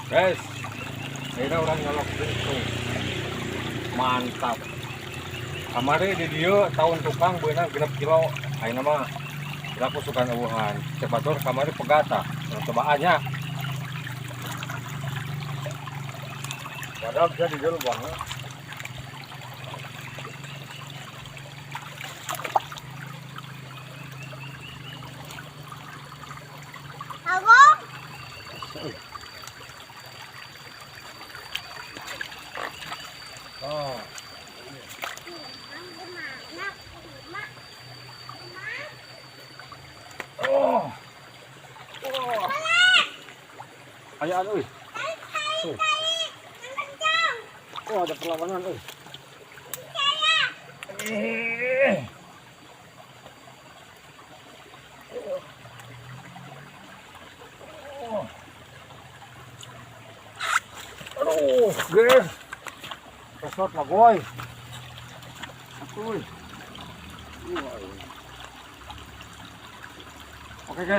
Guys, akhirnya orang nyolok itu. Mantap. Kamari di dia tahun tukang benar genep kilo. Ayeuna mah aku suka eueuhan. Cebatur kamari pegata. Cobaannya. Padahal bisa dijual banget. Oh. Oh. Oh. Ayaan euy. Oh, ada perlawanan euy. Aduh, guys. Kesot lah boy. Atuh.